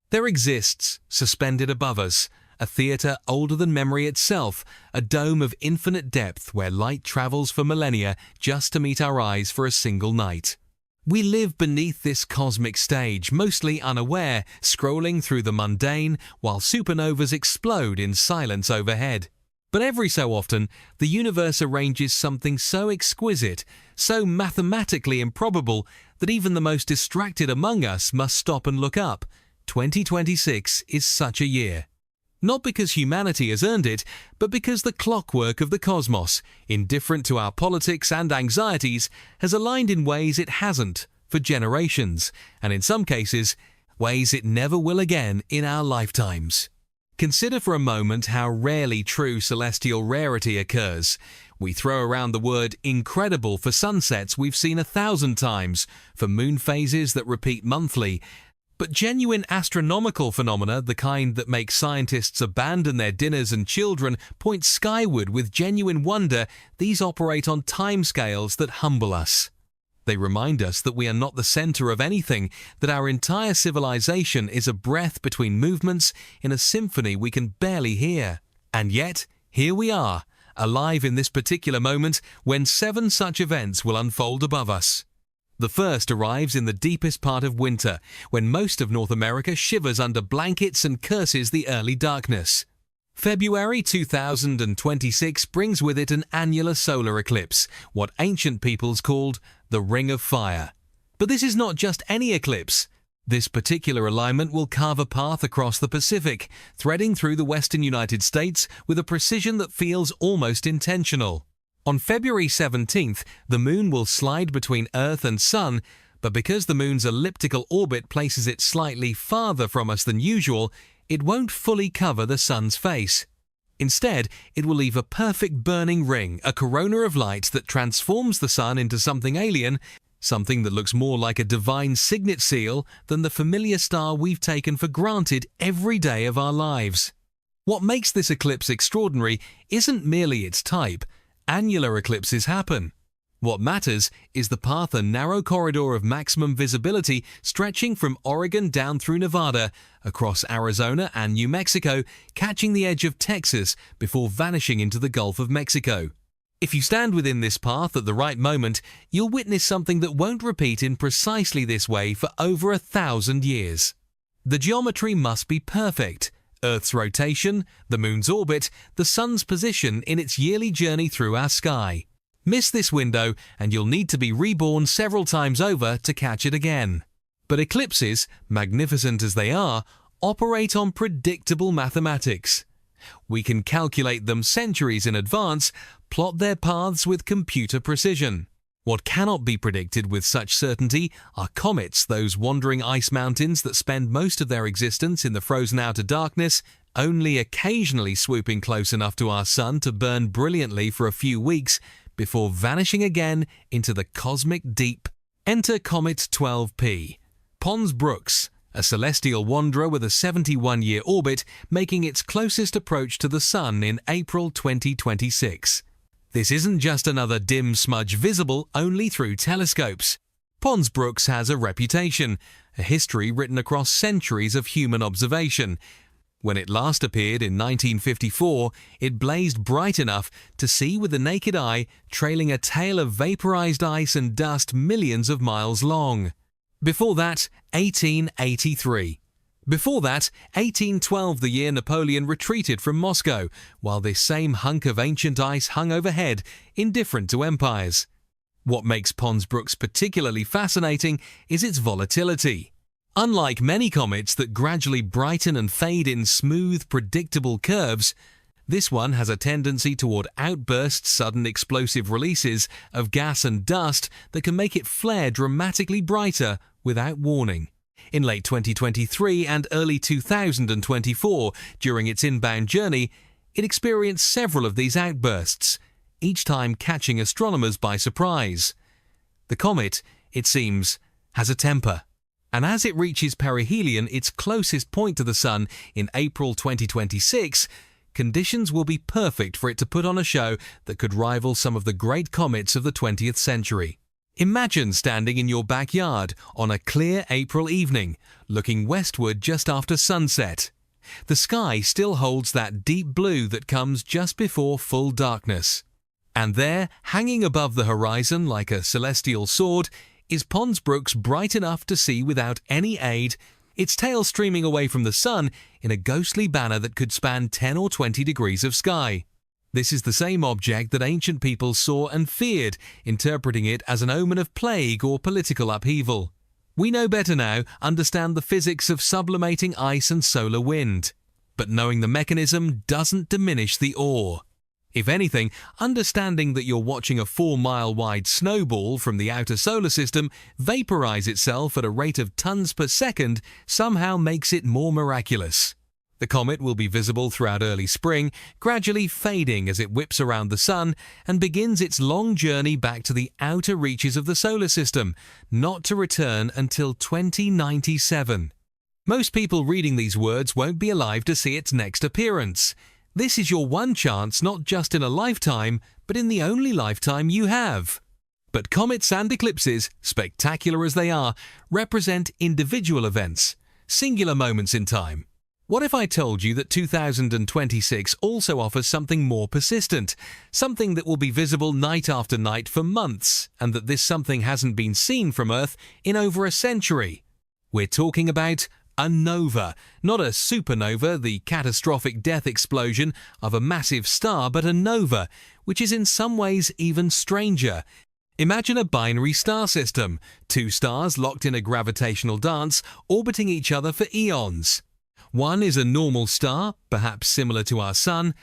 There exists, suspended above us, a theatre older than memory itself, a dome of infinite depth where light travels for millennia just to meet our eyes for a single night. We live beneath this cosmic stage, mostly unaware, scrolling through the mundane while supernovas explode in silence overhead. But every so often, the universe arranges something so exquisite, so mathematically improbable, that even the most distracted among us must stop and look up. 2026 is such a year. Not because humanity has earned it, but because the clockwork of the cosmos, indifferent to our politics and anxieties, has aligned in ways it hasn't for generations, and in some cases, ways it never will again in our lifetimes. Consider for a moment how rarely true celestial rarity occurs. We throw around the word incredible for sunsets we've seen 1,000 times, for moon phases that repeat monthly, but genuine astronomical phenomena, the kind that make scientists abandon their dinners and children, point skyward with genuine wonder, these operate on timescales that humble us. They remind us that we are not the center of anything, that our entire civilization is a breath between movements in a symphony we can barely hear. And yet, here we are, alive in this particular moment when 7 such events will unfold above us. The first arrives in the deepest part of winter, when most of North America shivers under blankets and curses the early darkness. February 2026 brings with it an annular solar eclipse, what ancient peoples called the Ring of Fire. But this is not just any eclipse. This particular alignment will carve a path across the Pacific, threading through the western United States with a precision that feels almost intentional. On February 17th, the Moon will slide between Earth and Sun, but because the Moon's elliptical orbit places it slightly farther from us than usual, it won't fully cover the Sun's face. Instead, it will leave a perfect burning ring, a corona of light that transforms the Sun into something alien, something that looks more like a divine signet seal than the familiar star we've taken for granted every day of our lives. What makes this eclipse extraordinary isn't merely its type. Annular eclipses happen. What matters is the path and narrow corridor of maximum visibility stretching from Oregon down through Nevada, across Arizona and New Mexico, catching the edge of Texas before vanishing into the Gulf of Mexico. If you stand within this path at the right moment, you'll witness something that won't repeat in precisely this way for over 1,000 years. The geometry must be perfect. Earth's rotation, the Moon's orbit, the Sun's position in its yearly journey through our sky. Miss this window and you'll need to be reborn several times over to catch it again. But eclipses, magnificent as they are, operate on predictable mathematics. We can calculate them centuries in advance, plot their paths with computer precision. What cannot be predicted with such certainty are comets, those wandering ice mountains that spend most of their existence in the frozen outer darkness, only occasionally swooping close enough to our Sun to burn brilliantly for a few weeks before vanishing again into the cosmic deep. Enter Comet 12P. Pons-Brooks, a celestial wanderer with a 71-year orbit, making its closest approach to the Sun in April 2026. This isn't just another dim smudge visible only through telescopes. Pons-Brooks has a reputation, a history written across centuries of human observation. When it last appeared in 1954, it blazed bright enough to see with the naked eye, trailing a tail of vaporized ice and dust millions of miles long. Before that, 1883. Before that, 1812, the year Napoleon retreated from Moscow, while this same hunk of ancient ice hung overhead, indifferent to empires. What makes Pons-Brooks particularly fascinating is its volatility. Unlike many comets that gradually brighten and fade in smooth, predictable curves, this one has a tendency toward outbursts, sudden explosive releases of gas and dust that can make it flare dramatically brighter without warning. In late 2023 and early 2024, during its inbound journey, it experienced several of these outbursts, each time catching astronomers by surprise. The comet, it seems, has a temper. And as it reaches perihelion, its closest point to the Sun, in April 2026, conditions will be perfect for it to put on a show that could rival some of the great comets of the 20th century. Imagine standing in your backyard on a clear April evening, looking westward just after sunset. The sky still holds that deep blue that comes just before full darkness. And there, hanging above the horizon like a celestial sword, is Pons-Brooks bright enough to see without any aid, its tail streaming away from the sun in a ghostly banner that could span 10 or 20 degrees of sky. This is the same object that ancient people saw and feared, interpreting it as an omen of plague or political upheaval. We know better now, understand the physics of sublimating ice and solar wind. But knowing the mechanism doesn't diminish the awe. If anything, understanding that you're watching a 4-mile-wide snowball from the outer solar system vaporize itself at a rate of tons per second somehow makes it more miraculous. The comet will be visible throughout early spring, gradually fading as it whips around the sun and begins its long journey back to the outer reaches of the solar system, not to return until 2097. Most people reading these words won't be alive to see its next appearance. This is your one chance not just in a lifetime, but in the only lifetime you have. But comets and eclipses, spectacular as they are, represent individual events, singular moments in time. What if I told you that 2026 also offers something more persistent, something that will be visible night after night for months, and that this something hasn't been seen from Earth in over a century? We're talking about a nova, not a supernova, the catastrophic death explosion of a massive star, but a nova, which is in some ways even stranger. Imagine a binary star system, two stars locked in a gravitational dance, orbiting each other for eons. One is a normal star, perhaps similar to our Sun.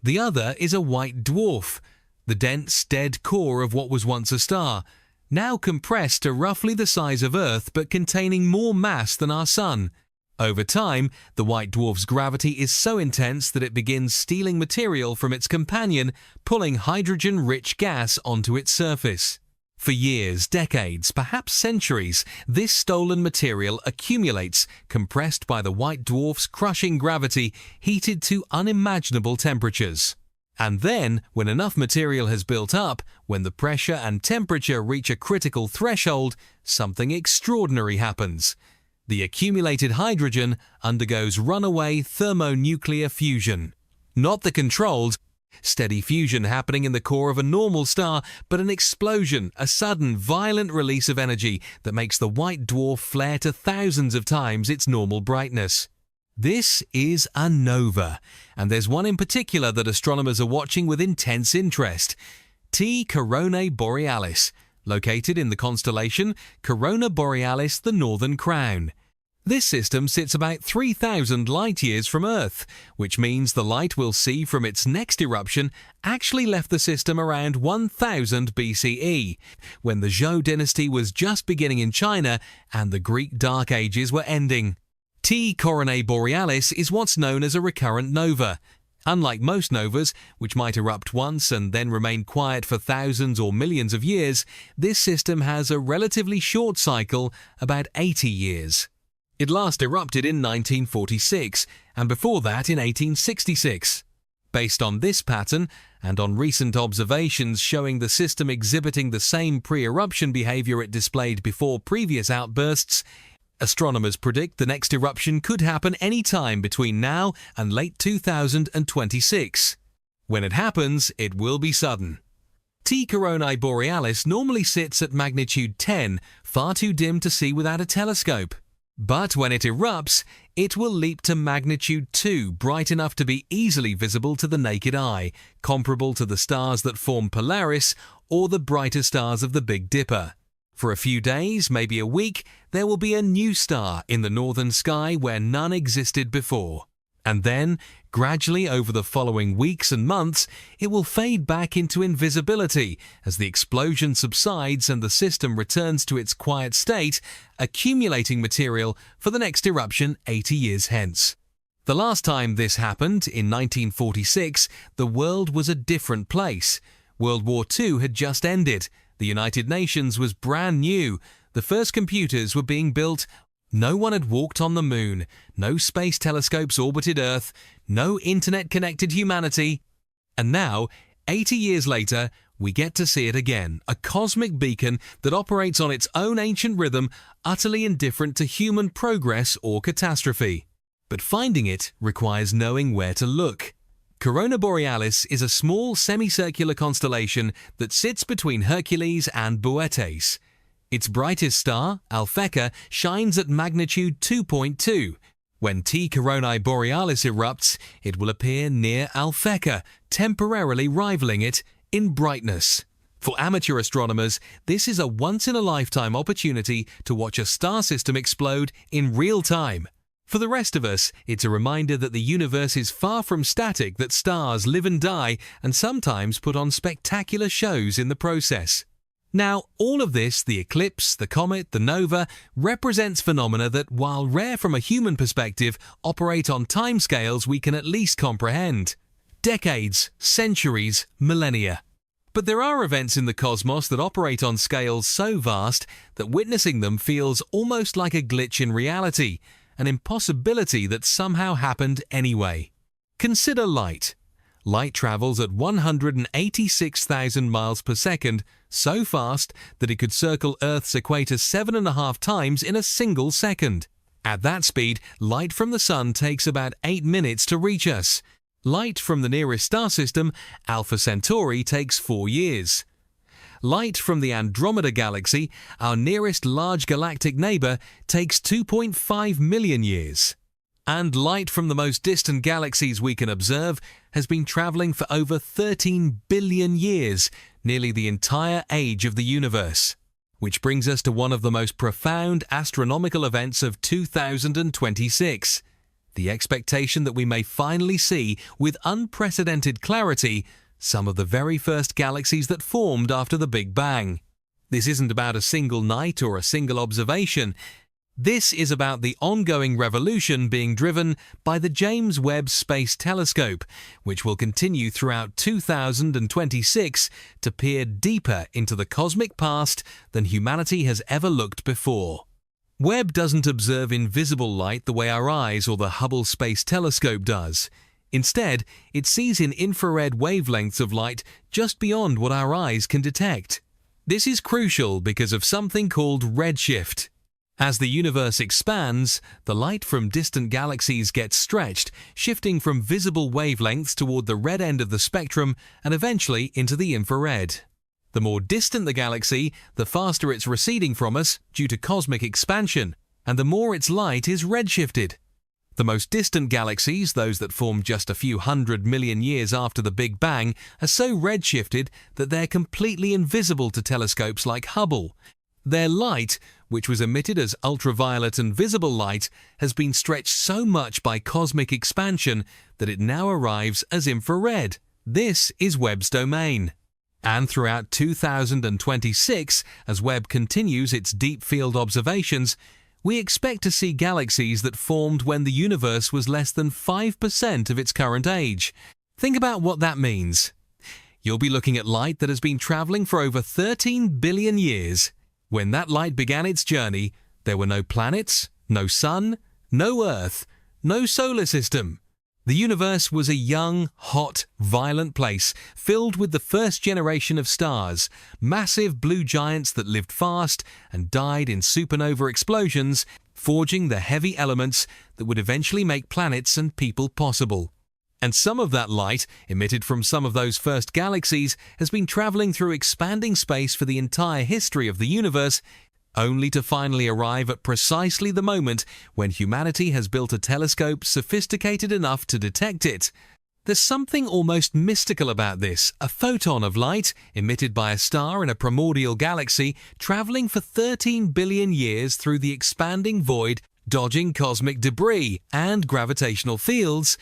The other is a white dwarf, the dense, dead core of what was once a star, now compressed to roughly the size of Earth but containing more mass than our Sun. Over time, the white dwarf's gravity is so intense that it begins stealing material from its companion, pulling hydrogen-rich gas onto its surface. For years, decades, perhaps centuries, this stolen material accumulates, compressed by the white dwarf's crushing gravity, heated to unimaginable temperatures. And then, when enough material has built up, when the pressure and temperature reach a critical threshold, something extraordinary happens. The accumulated hydrogen undergoes runaway thermonuclear fusion. Not the controlled, steady fusion happening in the core of a normal star, but an explosion, a sudden, violent release of energy that makes the white dwarf flare to thousands of times its normal brightness. This is a nova, and there's one in particular that astronomers are watching with intense interest. T Coronae Borealis, located in the constellation Coronae Borealis, the Northern Crown. This system sits about 3,000 light-years from Earth, which means the light we'll see from its next eruption actually left the system around 1000 BCE, when the Zhou dynasty was just beginning in China and the Greek Dark Ages were ending. T Coronae Borealis is what's known as a recurrent nova. Unlike most novas, which might erupt once and then remain quiet for thousands or millions of years, this system has a relatively short cycle, about 80 years. It last erupted in 1946, and before that in 1866. Based on this pattern, and on recent observations showing the system exhibiting the same pre-eruption behavior it displayed before previous outbursts, astronomers predict the next eruption could happen any time between now and late 2026. When it happens, it will be sudden. T Coronae Borealis normally sits at magnitude 10, far too dim to see without a telescope. But when it erupts, it will leap to magnitude 2, bright enough to be easily visible to the naked eye, comparable to the stars that form Polaris or the brighter stars of the Big Dipper. For a few days, maybe a week, there will be a new star in the northern sky where none existed before. And then, gradually over the following weeks and months, it will fade back into invisibility as the explosion subsides and the system returns to its quiet state, accumulating material for the next eruption 80 years hence. The last time this happened, in 1946, the world was a different place. World War II had just ended. The United Nations was brand new. The first computers were being built. No one had walked on the moon, no space telescopes orbited Earth, no internet-connected humanity. And now, 80 years later, we get to see it again, a cosmic beacon that operates on its own ancient rhythm, utterly indifferent to human progress or catastrophe. But finding it requires knowing where to look. Coronae Borealis is a small semicircular constellation that sits between Hercules and Boötes. Its brightest star, Alphecca, shines at magnitude 2.2. When T Coronae Borealis erupts, it will appear near Alphecca, temporarily rivaling it in brightness. For amateur astronomers, this is a once-in-a-lifetime opportunity to watch a star system explode in real time. For the rest of us, it's a reminder that the universe is far from static, that stars live and die and sometimes put on spectacular shows in the process. Now, all of this, the eclipse, the comet, the nova, represents phenomena that, while rare from a human perspective, operate on timescales we can at least comprehend. Decades, centuries, millennia. But there are events in the cosmos that operate on scales so vast that witnessing them feels almost like a glitch in reality, an impossibility that somehow happened anyway. Consider light. Light travels at 186,000 miles per second, so fast that it could circle Earth's equator 7.5 times in a single second. At that speed, light from the Sun takes about 8 minutes to reach us. Light from the nearest star system, Alpha Centauri, takes 4 years. Light from the Andromeda Galaxy, our nearest large galactic neighbor, takes 2.5 million years. And light from the most distant galaxies we can observe has been traveling for over 13 billion years, nearly the entire age of the universe. Which brings us to one of the most profound astronomical events of 2026. The expectation that we may finally see, with unprecedented clarity, some of the very first galaxies that formed after the Big Bang. This isn't about a single night or a single observation. This is about the ongoing revolution being driven by the James Webb Space Telescope, which will continue throughout 2026 to peer deeper into the cosmic past than humanity has ever looked before. Webb doesn't observe invisible light the way our eyes or the Hubble Space Telescope does. Instead, it sees in infrared wavelengths of light just beyond what our eyes can detect. This is crucial because of something called redshift. As the universe expands, the light from distant galaxies gets stretched, shifting from visible wavelengths toward the red end of the spectrum and eventually into the infrared. The more distant the galaxy, the faster it's receding from us due to cosmic expansion, and the more its light is redshifted. The most distant galaxies, those that formed just a few 100 million years after the Big Bang, are so redshifted that they're completely invisible to telescopes like Hubble. Their light, which was emitted as ultraviolet and visible light, has been stretched so much by cosmic expansion that it now arrives as infrared. This is Webb's domain. And throughout 2026, as Webb continues its deep field observations, we expect to see galaxies that formed when the universe was less than 5% of its current age. Think about what that means. You'll be looking at light that has been traveling for over 13 billion years. When that light began its journey, there were no planets, no sun, no Earth, no solar system. The universe was a young, hot, violent place filled with the first generation of stars, massive blue giants that lived fast and died in supernova explosions, forging the heavy elements that would eventually make planets and people possible. And some of that light, emitted from some of those first galaxies, has been traveling through expanding space for the entire history of the universe, only to finally arrive at precisely the moment when humanity has built a telescope sophisticated enough to detect it. There's something almost mystical about this, a photon of light emitted by a star in a primordial galaxy traveling for 13 billion years through the expanding void, dodging cosmic debris and gravitational fields,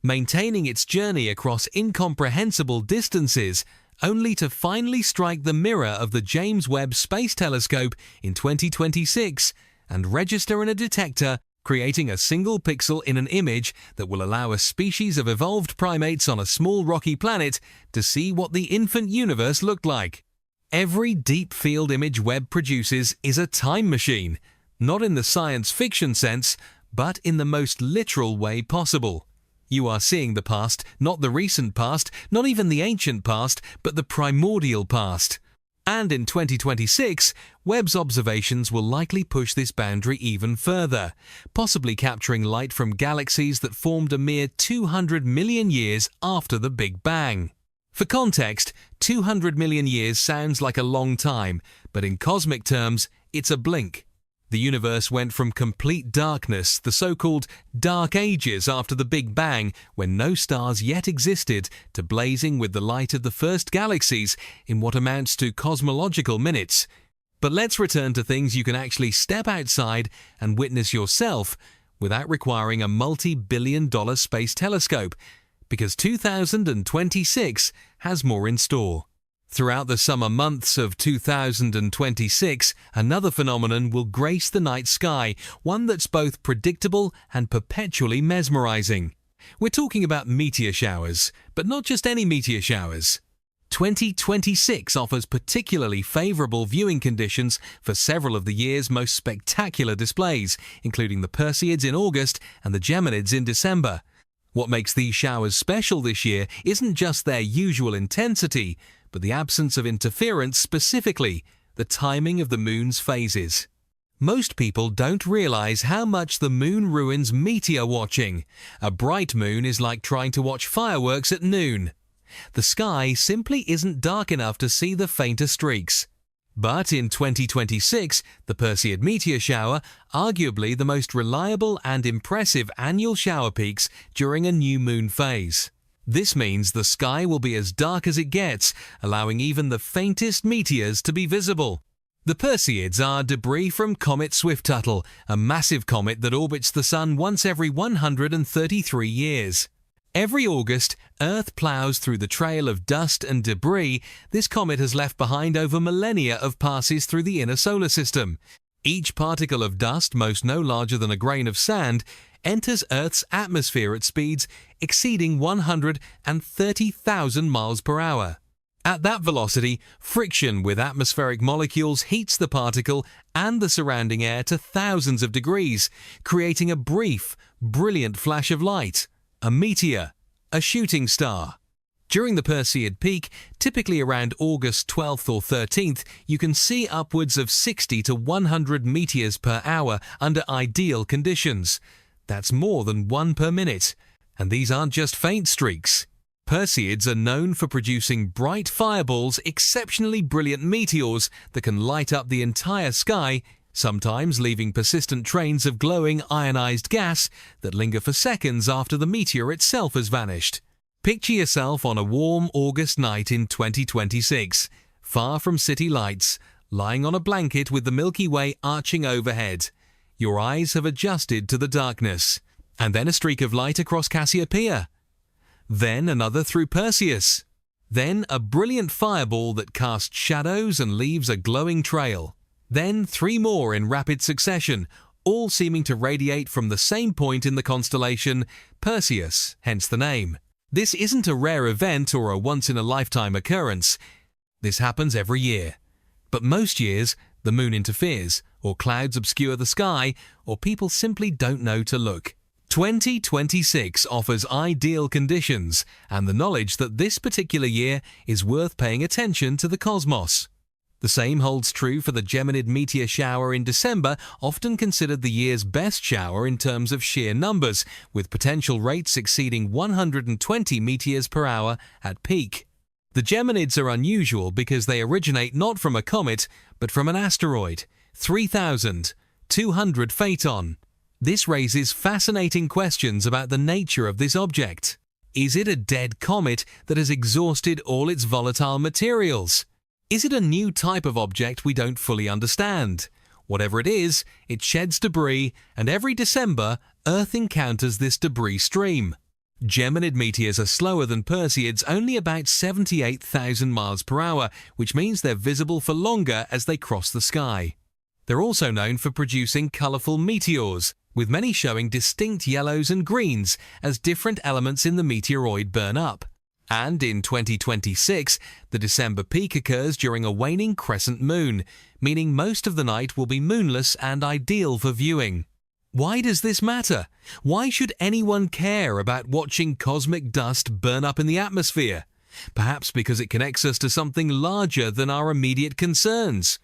maintaining its journey across incomprehensible distances, only to finally strike the mirror of the James Webb Space Telescope in 2026 and register in a detector, creating a single pixel in an image that will allow a species of evolved primates on a small rocky planet to see what the infant universe looked like. Every deep field image Webb produces is a time machine, not in the science fiction sense, but in the most literal way possible. You are seeing the past, not the recent past, not even the ancient past, but the primordial past. And in 2026, Webb's observations will likely push this boundary even further, possibly capturing light from galaxies that formed a mere 200 million years after the Big Bang. For context, 200 million years sounds like a long time, but in cosmic terms, it's a blink. The universe went from complete darkness, the so-called Dark Ages after the Big Bang, when no stars yet existed, to blazing with the light of the first galaxies in what amounts to cosmological minutes. But let's return to things you can actually step outside and witness yourself without requiring a multi-billion-dollar space telescope, because 2026 has more in store. Throughout the summer months of 2026, another phenomenon will grace the night sky, one that's both predictable and perpetually mesmerizing. We're talking about meteor showers, but not just any meteor showers. 2026 offers particularly favorable viewing conditions for several of the year's most spectacular displays, including the Perseids in August and the Geminids in December. What makes these showers special this year isn't just their usual intensity, but the absence of interference, specifically the timing of the moon's phases. Most people don't realize how much the moon ruins meteor watching. A bright moon is like trying to watch fireworks at noon. The sky simply isn't dark enough to see the fainter streaks. But in 2026, the Perseid meteor shower, arguably the most reliable and impressive annual shower peaks during a new moon phase. This means the sky will be as dark as it gets, allowing even the faintest meteors to be visible. The Perseids are debris from Comet Swift-Tuttle, a massive comet that orbits the Sun once every 133 years. Every August, Earth plows through the trail of dust and debris this comet has left behind over millennia of passes through the inner solar system. Each particle of dust, most no larger than a grain of sand, enters Earth's atmosphere at speeds exceeding 130,000 miles per hour. At that velocity, friction with atmospheric molecules heats the particle and the surrounding air to thousands of degrees, creating a brief, brilliant flash of light. A meteor, a shooting star. During the Perseid peak, typically around August 12th or 13th, you can see upwards of 60 to 100 meteors per hour under ideal conditions. That's more than one per minute. And these aren't just faint streaks. Perseids are known for producing bright fireballs, exceptionally brilliant meteors that can light up the entire sky, sometimes leaving persistent trains of glowing ionized gas that linger for seconds after the meteor itself has vanished. Picture yourself on a warm August night in 2026, far from city lights, lying on a blanket with the Milky Way arching overhead. Your eyes have adjusted to the darkness, and then a streak of light across Cassiopeia. Then another through Perseus. Then a brilliant fireball that casts shadows and leaves a glowing trail. Then three more in rapid succession, all seeming to radiate from the same point in the constellation Perseus, hence the name. This isn't a rare event or a once-in-a-lifetime occurrence. This happens every year. But most years, the moon interferes, or clouds obscure the sky, or people simply don't know to look. 2026 offers ideal conditions and the knowledge that this particular year is worth paying attention to the cosmos. The same holds true for the Geminid meteor shower in December, often considered the year's best shower in terms of sheer numbers, with potential rates exceeding 120 meteors per hour at peak. The Geminids are unusual because they originate not from a comet, but from an asteroid, 3,200 Phaeton. This raises fascinating questions about the nature of this object. Is it a dead comet that has exhausted all its volatile materials? Is it a new type of object we don't fully understand? Whatever it is, it sheds debris, and every December, Earth encounters this debris stream. Geminid meteors are slower than Perseids, only about 78,000 miles per hour, which means they're visible for longer as they cross the sky. They're also known for producing colourful meteors, with many showing distinct yellows and greens as different elements in the meteoroid burn up. And in 2026, the December peak occurs during a waning crescent moon, meaning most of the night will be moonless and ideal for viewing. Why does this matter? Why should anyone care about watching cosmic dust burn up in the atmosphere? Perhaps because it connects us to something larger than our immediate concerns.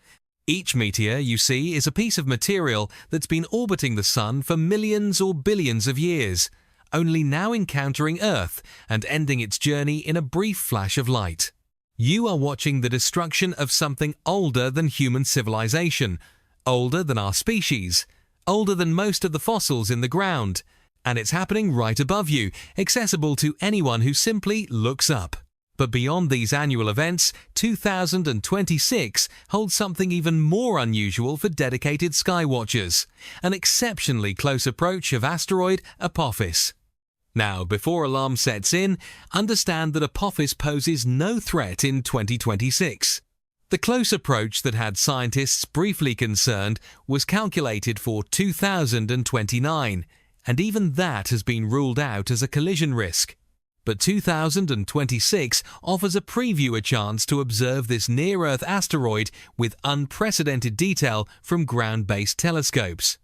Each meteor you see is a piece of material that's been orbiting the Sun for millions or billions of years, only now encountering Earth and ending its journey in a brief flash of light. You are watching the destruction of something older than human civilization, older than our species, older than most of the fossils in the ground, and it's happening right above you, accessible to anyone who simply looks up. But beyond these annual events, 2026 holds something even more unusual for dedicated skywatchers, an exceptionally close approach of asteroid Apophis. Now, before alarm sets in, understand that Apophis poses no threat in 2026. The close approach that had scientists briefly concerned was calculated for 2029, and even that has been ruled out as a collision risk. But 2026 offers a preview, a chance to observe this near-Earth asteroid with unprecedented detail from ground-based telescopes.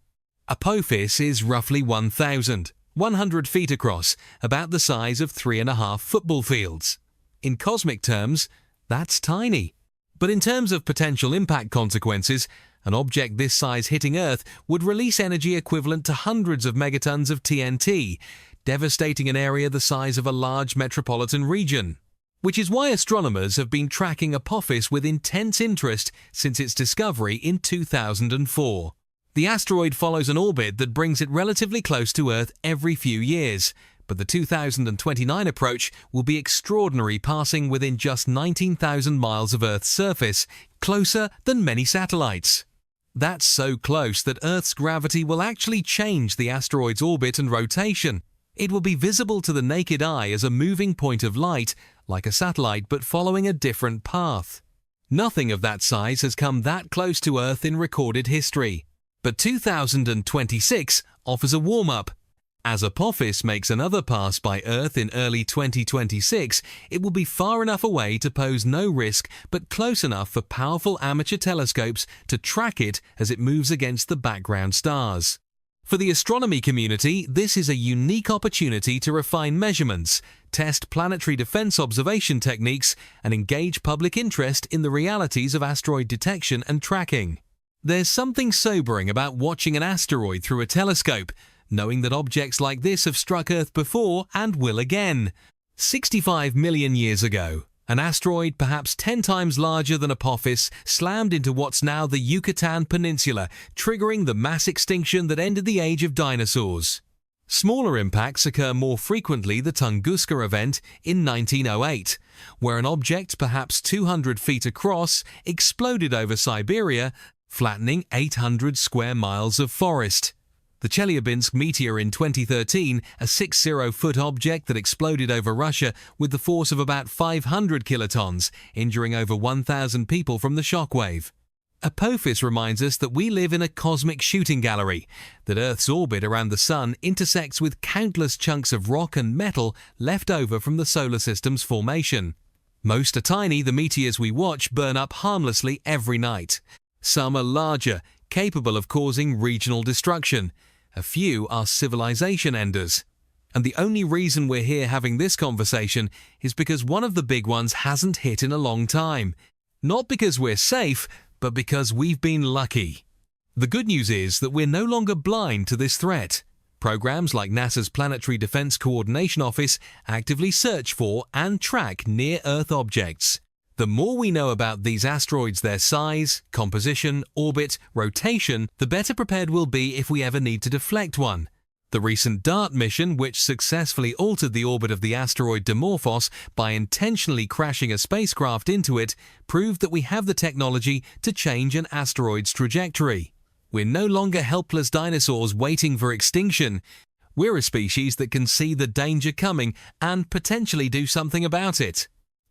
Apophis is roughly 1,100 feet across, about the size of 3.5 football fields. In cosmic terms, that's tiny. But in terms of potential impact consequences, an object this size hitting Earth would release energy equivalent to hundreds of megatons of TNT, devastating an area the size of a large metropolitan region. Which is why astronomers have been tracking Apophis with intense interest since its discovery in 2004. The asteroid follows an orbit that brings it relatively close to Earth every few years, but the 2029 approach will be extraordinary, passing within just 19,000 miles of Earth's surface, closer than many satellites. That's so close that Earth's gravity will actually change the asteroid's orbit and rotation. It will be visible to the naked eye as a moving point of light, like a satellite but following a different path. Nothing of that size has come that close to Earth in recorded history. But 2026 offers a warm-up. As Apophis makes another pass by Earth in early 2026, it will be far enough away to pose no risk, but close enough for powerful amateur telescopes to track it as it moves against the background stars. For the astronomy community, this is a unique opportunity to refine measurements, test planetary defense observation techniques, and engage public interest in the realities of asteroid detection and tracking. There's something sobering about watching an asteroid through a telescope, knowing that objects like this have struck Earth before and will again. 65 million years ago, an asteroid perhaps 10 times larger than Apophis slammed into what's now the Yucatan Peninsula, triggering the mass extinction that ended the age of dinosaurs. Smaller impacts occur more frequently, the Tunguska event in 1908, where an object perhaps 200 feet across exploded over Siberia, flattening 800 square miles of forest. The Chelyabinsk meteor in 2013, a 60-foot object that exploded over Russia with the force of about 500 kilotons, injuring over 1,000 people from the shockwave. Apophis reminds us that we live in a cosmic shooting gallery, that Earth's orbit around the Sun intersects with countless chunks of rock and metal left over from the solar system's formation. Most are tiny, the meteors we watch burn up harmlessly every night. Some are larger, capable of causing regional destruction. A few are civilization enders. And the only reason we're here having this conversation is because one of the big ones hasn't hit in a long time. Not because we're safe, but because we've been lucky. The good news is that we're no longer blind to this threat. Programs like NASA's Planetary Defense Coordination Office actively search for and track near-Earth objects. The more we know about these asteroids, their size, composition, orbit, rotation, the better prepared we'll be if we ever need to deflect one. The recent DART mission, which successfully altered the orbit of the asteroid Dimorphos by intentionally crashing a spacecraft into it, proved that we have the technology to change an asteroid's trajectory. We're no longer helpless dinosaurs waiting for extinction. We're a species that can see the danger coming and potentially do something about it.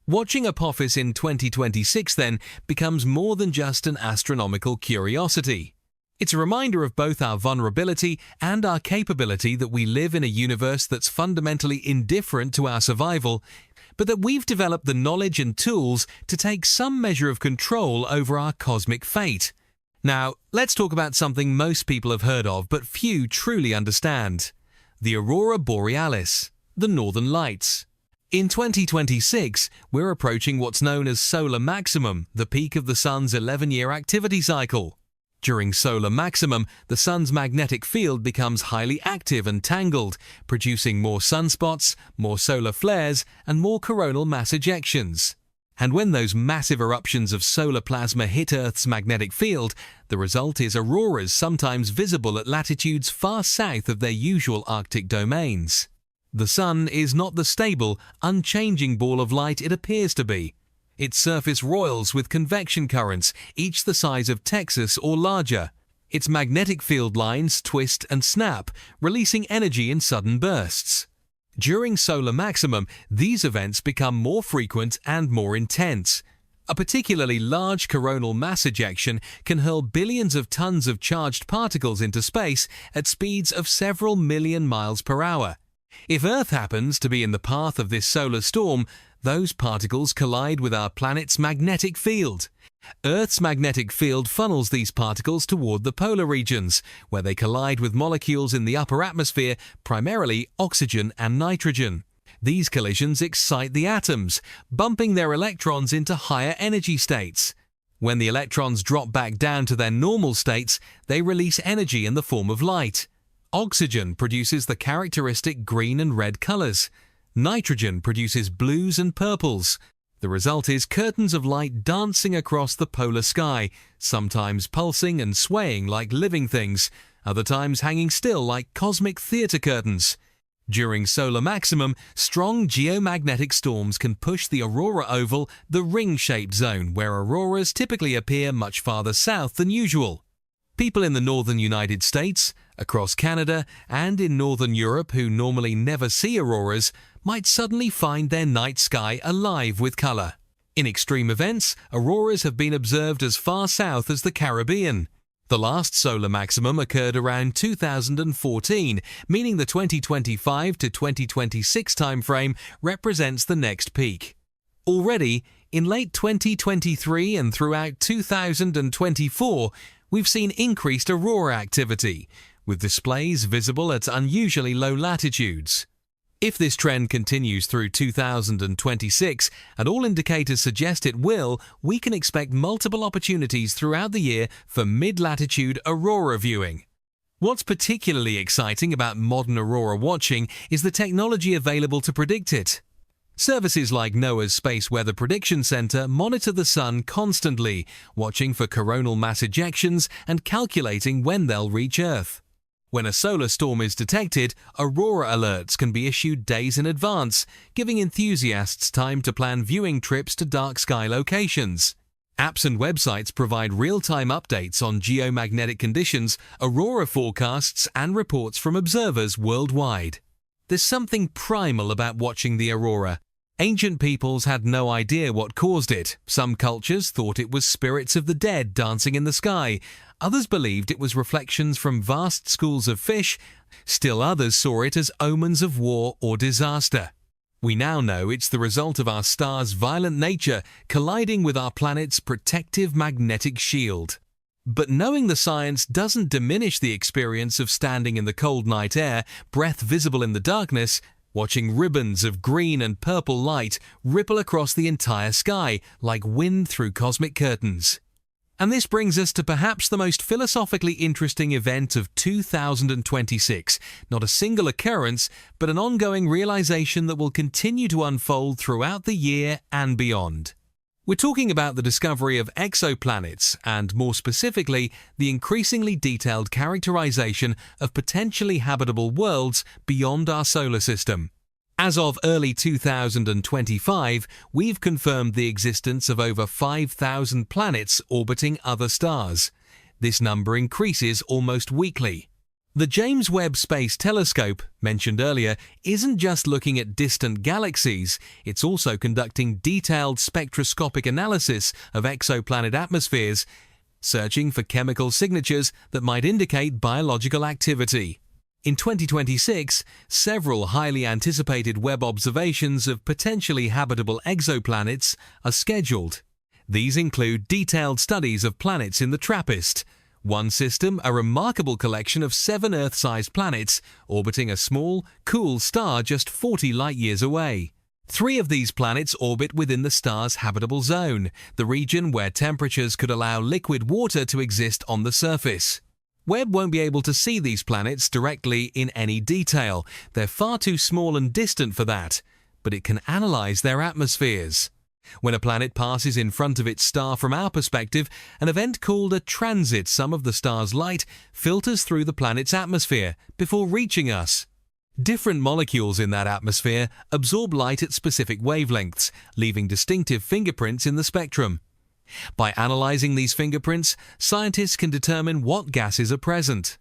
Watching Apophis in 2026 then becomes more than just an astronomical curiosity. It's a reminder of both our vulnerability and our capability, that we live in a universe that's fundamentally indifferent to our survival, but that we've developed the knowledge and tools to take some measure of control over our cosmic fate. Now, let's talk about something most people have heard of but few truly understand: the aurora borealis, the northern lights. In 2026, we're approaching what's known as solar maximum, the peak of the sun's 11-year activity cycle. During solar maximum, the sun's magnetic field becomes highly active and tangled, producing more sunspots, more solar flares, and more coronal mass ejections. And when those massive eruptions of solar plasma hit Earth's magnetic field, the result is auroras sometimes visible at latitudes far south of their usual Arctic domains. The sun is not the stable, unchanging ball of light it appears to be. Its surface roils with convection currents, each the size of Texas or larger. Its magnetic field lines twist and snap, releasing energy in sudden bursts. During solar maximum, these events become more frequent and more intense. A particularly large coronal mass ejection can hurl billions of tons of charged particles into space at speeds of several million miles per hour. If Earth happens to be in the path of this solar storm, those particles collide with our planet's magnetic field. Earth's magnetic field funnels these particles toward the polar regions, where they collide with molecules in the upper atmosphere, primarily oxygen and nitrogen. These collisions excite the atoms, bumping their electrons into higher energy states. When the electrons drop back down to their normal states, they release energy in the form of light. Oxygen produces the characteristic green and red colors. Nitrogen produces blues and purples. The result is curtains of light dancing across the polar sky, sometimes pulsing and swaying like living things, other times hanging still like cosmic theater curtains. During solar maximum, strong geomagnetic storms can push the aurora oval, the ring-shaped zone, where auroras typically appear much farther south than usual. People in the northern United States, across Canada, and in northern Europe who normally never see auroras might suddenly find their night sky alive with color. In extreme events, auroras have been observed as far south as the Caribbean. The last solar maximum occurred around 2014, meaning the 2025 to 2026 timeframe represents the next peak. Already, in late 2023 and throughout 2024, we've seen increased aurora activity, with displays visible at unusually low latitudes. If this trend continues through 2026, and all indicators suggest it will, we can expect multiple opportunities throughout the year for mid-latitude aurora viewing. What's particularly exciting about modern aurora watching is the technology available to predict it. Services like NOAA's Space Weather Prediction Center monitor the sun constantly, watching for coronal mass ejections and calculating when they'll reach Earth. When a solar storm is detected, aurora alerts can be issued days in advance, giving enthusiasts time to plan viewing trips to dark sky locations. Apps and websites provide real-time updates on geomagnetic conditions, aurora forecasts, and reports from observers worldwide. There's something primal about watching the aurora. Ancient peoples had no idea what caused it. Some cultures thought it was spirits of the dead dancing in the sky. Others believed it was reflections from vast schools of fish. Still others saw it as omens of war or disaster. We now know it's the result of our star's violent nature colliding with our planet's protective magnetic shield. But knowing the science doesn't diminish the experience of standing in the cold night air, breath visible in the darkness, watching ribbons of green and purple light ripple across the entire sky like wind through cosmic curtains. And this brings us to perhaps the most philosophically interesting event of 2026, not a single occurrence, but an ongoing realization that will continue to unfold throughout the year and beyond. We're talking about the discovery of exoplanets and, more specifically, the increasingly detailed characterization of potentially habitable worlds beyond our solar system. As of early 2025, we've confirmed the existence of over 5,000 planets orbiting other stars. This number increases almost weekly. The James Webb Space Telescope, mentioned earlier, isn't just looking at distant galaxies, it's also conducting detailed spectroscopic analysis of exoplanet atmospheres, searching for chemical signatures that might indicate biological activity. In 2026, several highly anticipated Webb observations of potentially habitable exoplanets are scheduled. These include detailed studies of planets in the TRAPPIST, one system a remarkable collection of 7 Earth-sized planets orbiting a small, cool star just 40 light-years away. 3 of these planets orbit within the star's habitable zone, the region where temperatures could allow liquid water to exist on the surface. Webb won't be able to see these planets directly in any detail. They're far too small and distant for that, but it can analyze their atmospheres. When a planet passes in front of its star from our perspective, an event called a transit, some of the star's light filters through the planet's atmosphere before reaching us. Different molecules in that atmosphere absorb light at specific wavelengths, leaving distinctive fingerprints in the spectrum. By analyzing these fingerprints, scientists can determine what gases are present.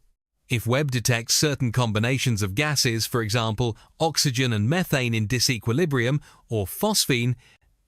If Webb detects certain combinations of gases, for example, oxygen and methane in disequilibrium, or phosphine,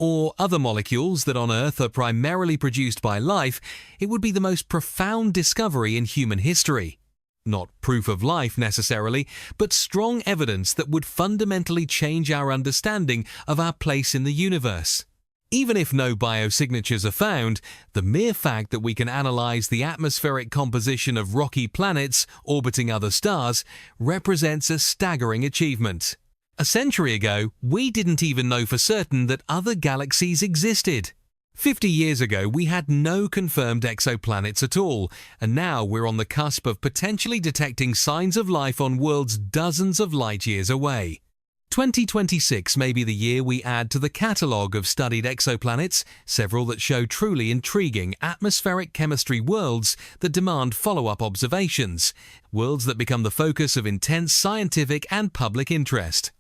or other molecules that on Earth are primarily produced by life, it would be the most profound discovery in human history. Not proof of life necessarily, but strong evidence that would fundamentally change our understanding of our place in the universe. Even if no biosignatures are found, the mere fact that we can analyze the atmospheric composition of rocky planets orbiting other stars represents a staggering achievement. A century ago, we didn't even know for certain that other galaxies existed. 50 years ago, we had no confirmed exoplanets at all, and now we're on the cusp of potentially detecting signs of life on worlds dozens of light-years away. 2026 may be the year we add to the catalogue of studied exoplanets, several that show truly intriguing atmospheric chemistry worlds that demand follow-up observations, worlds that become the focus of intense scientific and public interest.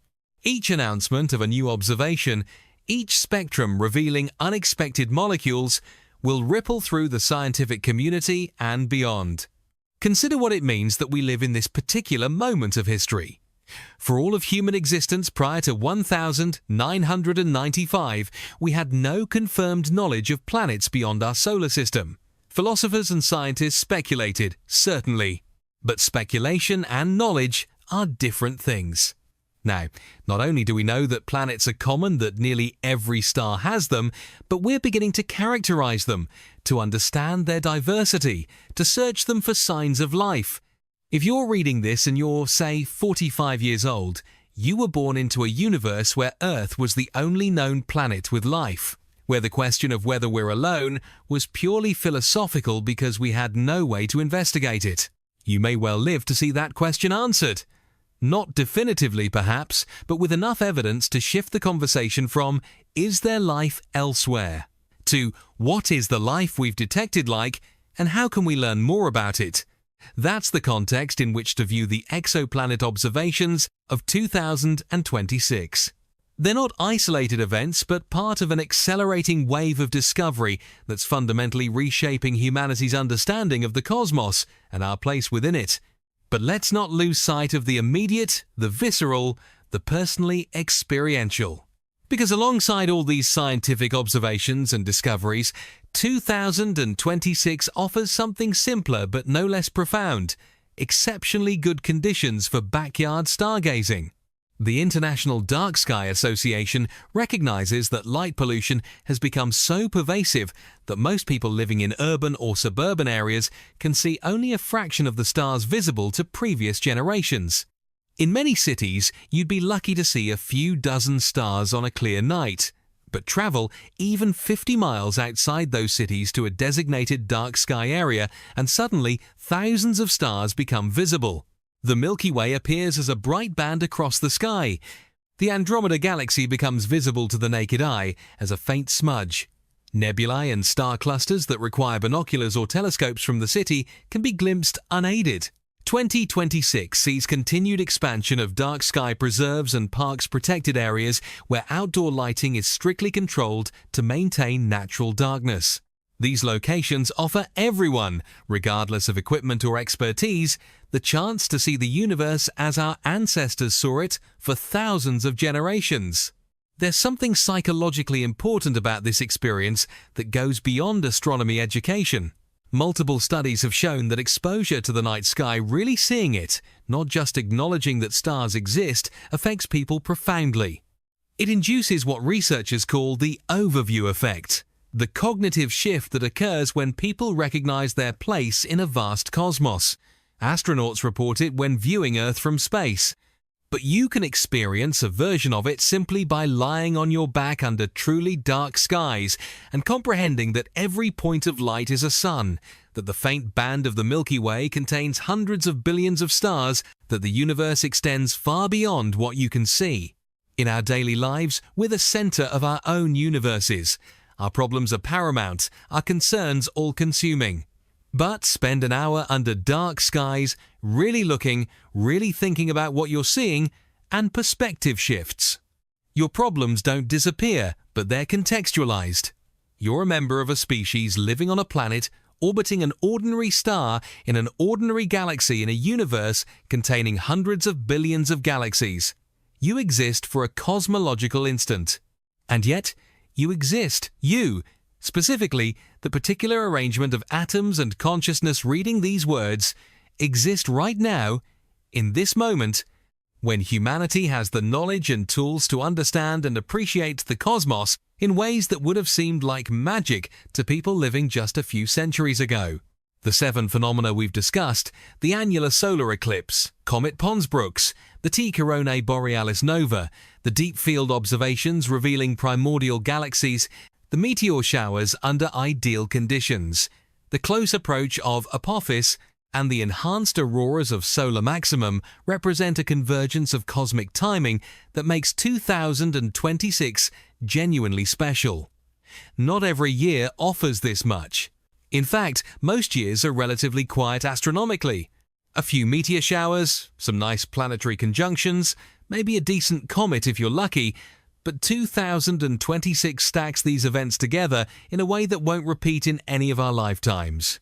Each announcement of a new observation, each spectrum revealing unexpected molecules, will ripple through the scientific community and beyond. Consider what it means that we live in this particular moment of history. For all of human existence prior to 1995, we had no confirmed knowledge of planets beyond our solar system. Philosophers and scientists speculated, certainly, but speculation and knowledge are different things. Now, not only do we know that planets are common, that nearly every star has them, but we're beginning to characterize them, to understand their diversity, to search them for signs of life. If you're reading this and you're, say, 45 years old, you were born into a universe where Earth was the only known planet with life, where the question of whether we're alone was purely philosophical because we had no way to investigate it. You may well live to see that question answered. Not definitively, perhaps, but with enough evidence to shift the conversation from "is there life elsewhere?" to "what is the life we've detected like, and how can we learn more about it?" That's the context in which to view the exoplanet observations of 2026. They're not isolated events, but part of an accelerating wave of discovery that's fundamentally reshaping humanity's understanding of the cosmos and our place within it. But let's not lose sight of the immediate, the visceral, the personally experiential. Because alongside all these scientific observations and discoveries, 2026 offers something simpler but no less profound: exceptionally good conditions for backyard stargazing. The International Dark Sky Association recognizes that light pollution has become so pervasive that most people living in urban or suburban areas can see only a fraction of the stars visible to previous generations. In many cities, you'd be lucky to see a few dozen stars on a clear night, but travel even 50 miles outside those cities to a designated dark sky area and suddenly thousands of stars become visible. The Milky Way appears as a bright band across the sky. The Andromeda Galaxy becomes visible to the naked eye as a faint smudge. Nebulae and star clusters that require binoculars or telescopes from the city can be glimpsed unaided. 2026 sees continued expansion of dark sky preserves and parks protected areas where outdoor lighting is strictly controlled to maintain natural darkness. These locations offer everyone, regardless of equipment or expertise, the chance to see the universe as our ancestors saw it for thousands of generations. There's something psychologically important about this experience that goes beyond astronomy education. Multiple studies have shown that exposure to the night sky, really seeing it, not just acknowledging that stars exist, affects people profoundly. It induces what researchers call the overview effect. the cognitive shift that occurs when people recognize their place in a vast cosmos. Astronauts report it when viewing Earth from space. But you can experience a version of it simply by lying on your back under truly dark skies and comprehending that every point of light is a sun, that the faint band of the Milky Way contains hundreds of billions of stars, that the universe extends far beyond what you can see. In our daily lives, we're the center of our own universes. Our problems are paramount, our concerns all-consuming. But spend an hour under dark skies, really looking, really thinking about what you're seeing, and perspective shifts. Your problems don't disappear, but they're contextualized. You're a member of a species living on a planet, orbiting an ordinary star in an ordinary galaxy in a universe containing hundreds of billions of galaxies. You exist for a cosmological instant. And yet, you exist, you. Specifically, the particular arrangement of atoms and consciousness reading these words exist right now, in this moment, when humanity has the knowledge and tools to understand and appreciate the cosmos in ways that would have seemed like magic to people living just a few centuries ago. The 7 phenomena we've discussed, the annular solar eclipse, Comet Pons-Brooks, the T Coronae Borealis nova, the deep field observations revealing primordial galaxies, the meteor showers under ideal conditions, the close approach of Apophis, and the enhanced auroras of solar maximum represent a convergence of cosmic timing that makes 2026 genuinely special. Not every year offers this much. In fact, most years are relatively quiet astronomically. A few meteor showers, some nice planetary conjunctions, maybe a decent comet if you're lucky, but 2026 stacks these events together in a way that won't repeat in any of our lifetimes.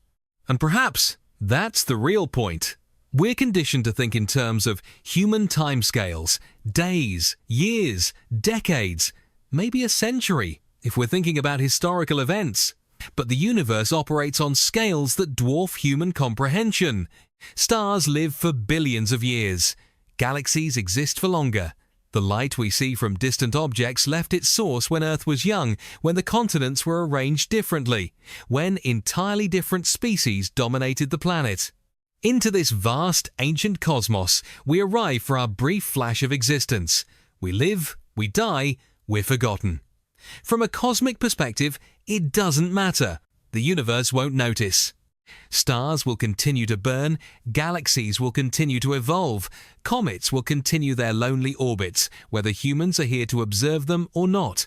And perhaps that's the real point. We're conditioned to think in terms of human timescales, days, years, decades, maybe a century, if we're thinking about historical events. But the universe operates on scales that dwarf human comprehension. Stars live for billions of years. Galaxies exist for longer. The light we see from distant objects left its source when Earth was young, when the continents were arranged differently, when entirely different species dominated the planet. Into this vast, ancient cosmos, we arrive for our brief flash of existence. We live, we die, we're forgotten. From a cosmic perspective, it doesn't matter. The universe won't notice. Stars will continue to burn, galaxies will continue to evolve, comets will continue their lonely orbits, whether humans are here to observe them or not.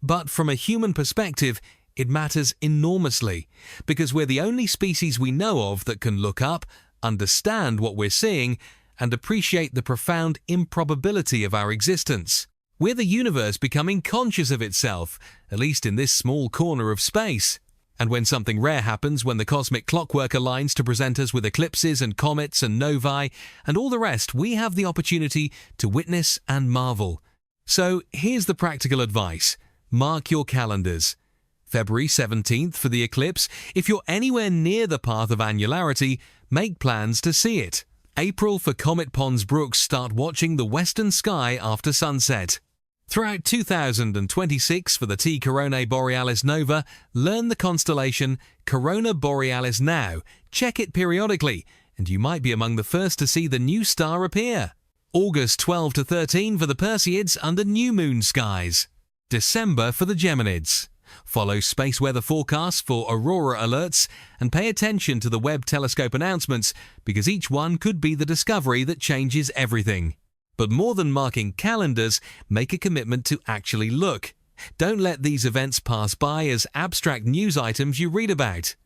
But from a human perspective, it matters enormously, because we're the only species we know of that can look up, understand what we're seeing, and appreciate the profound improbability of our existence. We're the universe becoming conscious of itself, at least in this small corner of space. And when something rare happens, when the cosmic clockwork aligns to present us with eclipses and comets and novae and all the rest, we have the opportunity to witness and marvel. So here's the practical advice. Mark your calendars. February 17th for the eclipse. If you're anywhere near the path of annularity, make plans to see it. April for Comet Pons-Brooks, start watching the western sky after sunset. Throughout 2026 for the T Coronae Borealis nova, learn the constellation Corona Borealis now, check it periodically, and you might be among the first to see the new star appear. August 12 to 13 for the Perseids under new moon skies. December for the Geminids. Follow space weather forecasts for aurora alerts and pay attention to the Webb telescope announcements because each one could be the discovery that changes everything. But more than marking calendars, make a commitment to actually look. Don't let these events pass by as abstract news items you read about.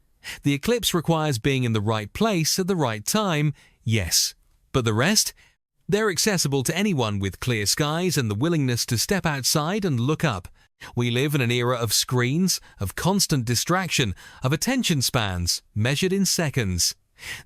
The eclipse requires being in the right place at the right time, yes. But the rest? They're accessible to anyone with clear skies and the willingness to step outside and look up. We live in an era of screens, of constant distraction, of attention spans, measured in seconds.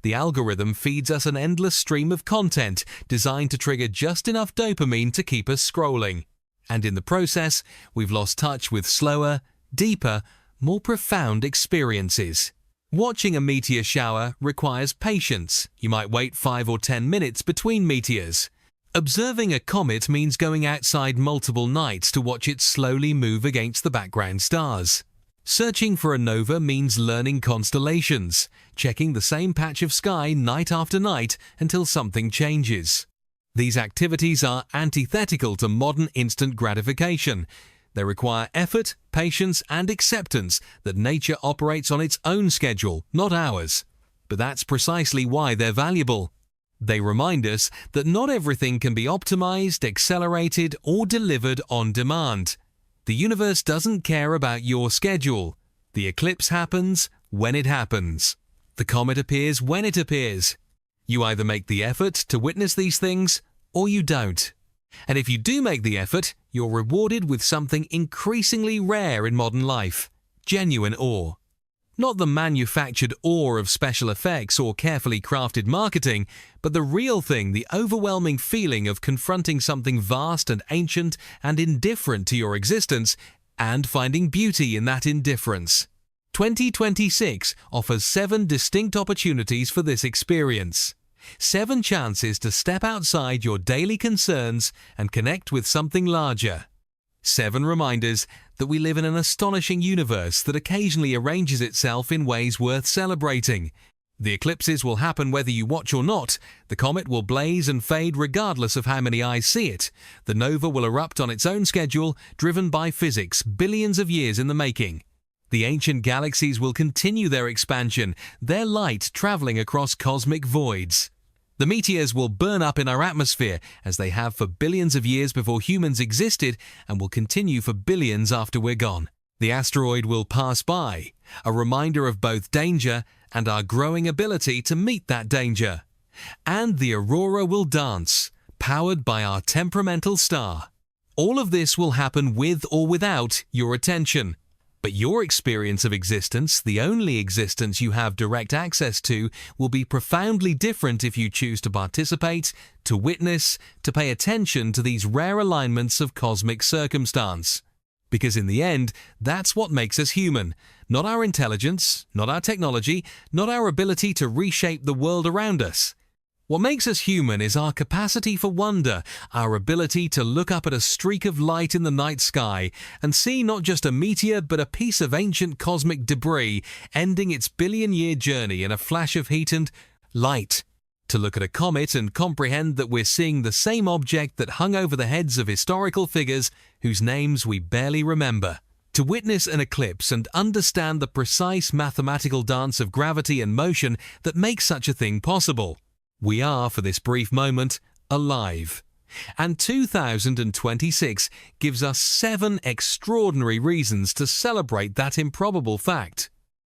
The algorithm feeds us an endless stream of content designed to trigger just enough dopamine to keep us scrolling. And in the process, we've lost touch with slower, deeper, more profound experiences. Watching a meteor shower requires patience. You might wait 5 or 10 minutes between meteors. Observing a comet means going outside multiple nights to watch it slowly move against the background stars. Searching for a nova means learning constellations, checking the same patch of sky night after night until something changes. These activities are antithetical to modern instant gratification. They require effort, patience, and acceptance that nature operates on its own schedule, not ours. But that's precisely why they're valuable. They remind us that not everything can be optimized, accelerated, or delivered on demand. The universe doesn't care about your schedule. The eclipse happens when it happens. The comet appears when it appears. You either make the effort to witness these things, or you don't. And if you do make the effort, you're rewarded with something increasingly rare in modern life: genuine awe. Not the manufactured awe of special effects or carefully crafted marketing, but the real thing, the overwhelming feeling of confronting something vast and ancient and indifferent to your existence, and finding beauty in that indifference. 2026 offers 7 distinct opportunities for this experience. 7 chances to step outside your daily concerns and connect with something larger. 7 reminders that we live in an astonishing universe that occasionally arranges itself in ways worth celebrating. The eclipses will happen whether you watch or not. The comet will blaze and fade regardless of how many eyes see it. The nova will erupt on its own schedule, driven by physics billions of years in the making. The ancient galaxies will continue their expansion, their light traveling across cosmic voids. The meteors will burn up in our atmosphere, as they have for billions of years before humans existed and will continue for billions after we're gone. The asteroid will pass by, a reminder of both danger and our growing ability to meet that danger. And the aurora will dance, powered by our temperamental star. All of this will happen with or without your attention. But your experience of existence, the only existence you have direct access to, will be profoundly different if you choose to participate, to witness, to pay attention to these rare alignments of cosmic circumstance. Because in the end, that's what makes us human. Not our intelligence, not our technology, not our ability to reshape the world around us. What makes us human is our capacity for wonder, our ability to look up at a streak of light in the night sky and see not just a meteor but a piece of ancient cosmic debris ending its billion-year journey in a flash of heat and light. To look at a comet and comprehend that we're seeing the same object that hung over the heads of historical figures whose names we barely remember. To witness an eclipse and understand the precise mathematical dance of gravity and motion that makes such a thing possible. We are, for this brief moment, alive. And 2026 gives us 7 extraordinary reasons to celebrate that improbable fact.